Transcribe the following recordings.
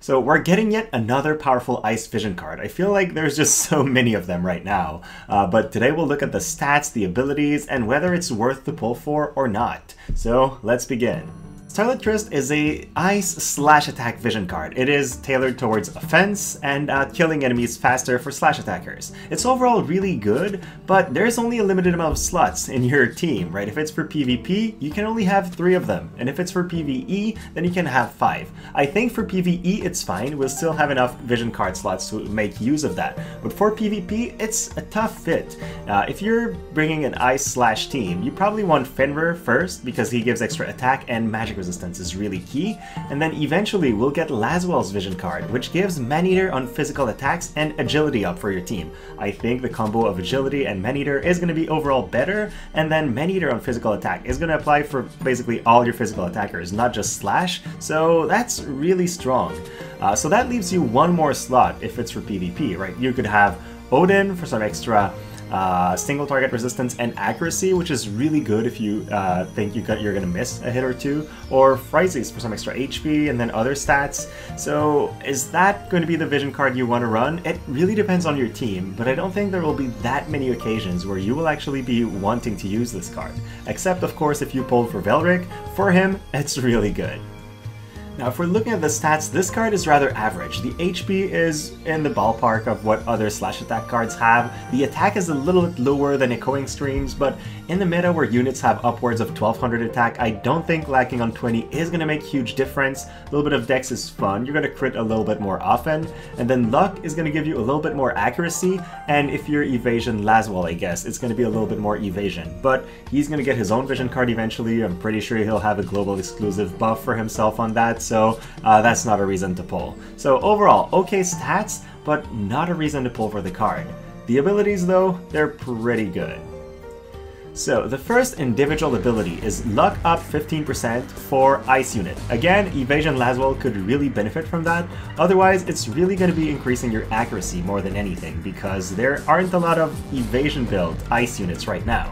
So we're getting yet another powerful Ice Vision card. I feel like there's just so many of them right now. But today we'll look at the stats, the abilities, and whether it's worth the pull for or not. So let's begin. Starlit Tryst is a ice/attack vision card. It is tailored towards offense and killing enemies faster for slash attackers. It's overall really good, but there's only a limited amount of slots in your team, right? If it's for PvP, you can only have 3 of them, and if it's for PvE, then you can have 5. I think for PvE it's fine, we'll still have enough vision card slots to make use of that, but for PvP, it's a tough fit. If you're bringing an ice/team, you probably want Fenrir first, because he gives extra attack and magic resistance is really key, and then eventually we'll get Laswell's vision card, which gives Maneater on physical attacks and agility up for your team. I think the combo of agility and Maneater is going to be overall better, and then Maneater on physical attack is going to apply for basically all your physical attackers, not just slash, so that's really strong. So that leaves you one more slot if it's for PvP, right? You could have Odin for some extra single target resistance and accuracy, which is really good if you think you're gonna miss a hit or two, or Phryses for some extra HP and then other stats. So is that going to be the vision card you want to run? It really depends on your team, but I don't think there will be that many occasions where you will actually be wanting to use this card. Except of course if you pulled for Velric, for him it's really good. Now if we're looking at the stats, this card is rather average. The HP is in the ballpark of what other slash attack cards have. The attack is a little bit lower than Echoing Streams, but in the meta where units have upwards of 1200 attack, I don't think lacking on 20 is going to make a huge difference. A little bit of dex is fun, you're going to crit a little bit more often, and then luck is going to give you a little bit more accuracy, and if you're evasion Laswell, I guess, it's going to be a little bit more evasion. But he's going to get his own vision card eventually. I'm pretty sure he'll have a global exclusive buff for himself on that, so that's not a reason to pull. So overall, okay stats, but not a reason to pull for the card. The abilities though, they're pretty good. So the first individual ability is luck up 15% for Ice unit. Again, Evasion Laswell could really benefit from that. Otherwise, it's really going to be increasing your accuracy more than anything, because there aren't a lot of evasion build Ice units right now.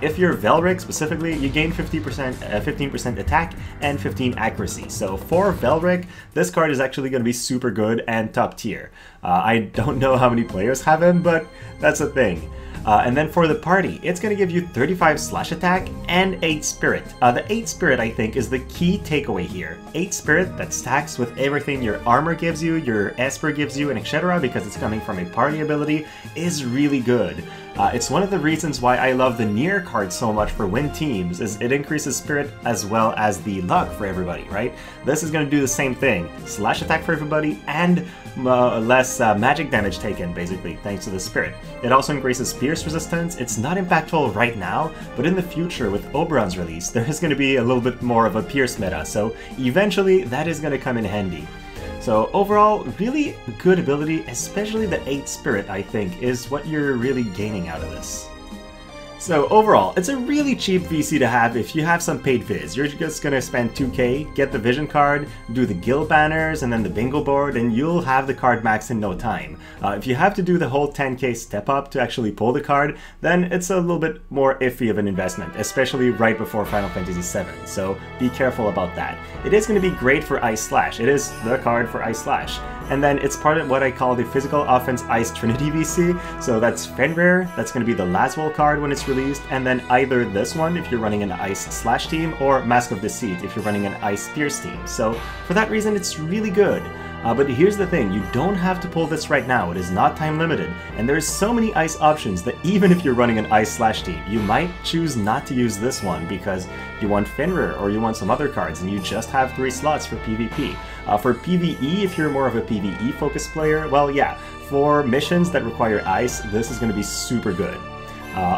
If you're Velric specifically, you gain 15% attack and 15 accuracy. So for Velric, this card is actually going to be super good and top tier. I don't know how many players have him, but that's a thing. And then for the party, it's going to give you 35 slash attack and 8 spirit. The 8 spirit, I think, is the key takeaway here. 8 spirit that stacks with everything your armor gives you, your Esper gives you, and etc., because it's coming from a party ability, is really good. It's one of the reasons why I love the Near card so much for win teams, is it increases spirit as well as the luck for everybody, right? This is going to do the same thing. Slash attack for everybody and less magic damage taken, basically, thanks to the spirit. It also increases pierce resistance. It's not impactful right now, but in the future with Oberon's release, there is going to be a little bit more of a pierce meta, so eventually that is going to come in handy. So overall, really good ability, especially the 8 spirit, I think, is what you're really gaining out of this. So overall, it's a really cheap VC to have if you have some paid viz. You're just gonna spend 2k, get the vision card, do the guild banners, and then the bingo board, and you'll have the card maxed in no time. If you have to do the whole 10k step up to actually pull the card, then it's a little bit more iffy of an investment, especially right before Final Fantasy VII, so be careful about that. It is going to be great for Ice Slash. It is the card for Ice Slash. And then it's part of what I call the Physical Offense Ice Trinity VC, so that's Fenrir, that's going to be the Laswell card when it's released, and then either this one if you're running an Ice Slash team, or Mask of Deceit if you're running an Ice Pierce team. So for that reason, it's really good. But here's the thing, you don't have to pull this right now, it is not time limited, and there's so many ice options that even if you're running an ice slash team, you might choose not to use this one because you want Fenrir or you want some other cards and you just have 3 slots for PvP. For PvE, if you're more of a PvE focused player, well yeah, for missions that require ice, this is going to be super good.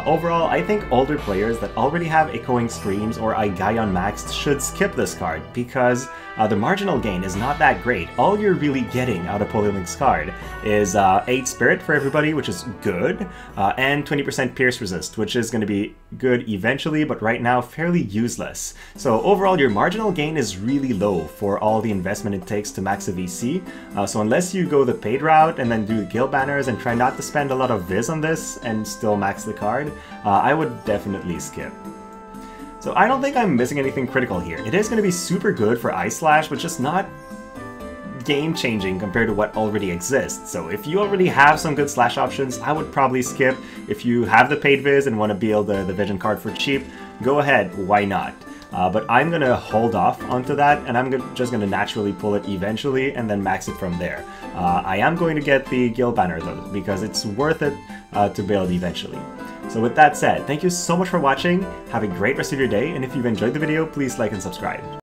Overall, I think older players that already have Echoing Streams or Igaion Maxed should skip this card because the marginal gain is not that great. All you're really getting out of Polylink's card is 8 Spirit for everybody, which is good, and 20% Pierce Resist, which is going to be good eventually, but right now fairly useless. So overall, your marginal gain is really low for all the investment it takes to max a VC. So unless you go the paid route and then do the guild banners and try not to spend a lot of viz on this and still max the card, I would definitely skip. So I don't think I'm missing anything critical here. It is going to be super good for Ice Slash, but just not game-changing compared to what already exists. So if you already have some good slash options, I would probably skip. If you have the paid viz and want to build the vision card for cheap, go ahead, why not? But I'm going to hold off onto that, and I'm just going to naturally pull it eventually and then max it from there. I am going to get the guild banner though, because it's worth it to build eventually. So with that said, thank you so much for watching, have a great rest of your day, and if you've enjoyed the video, please like and subscribe.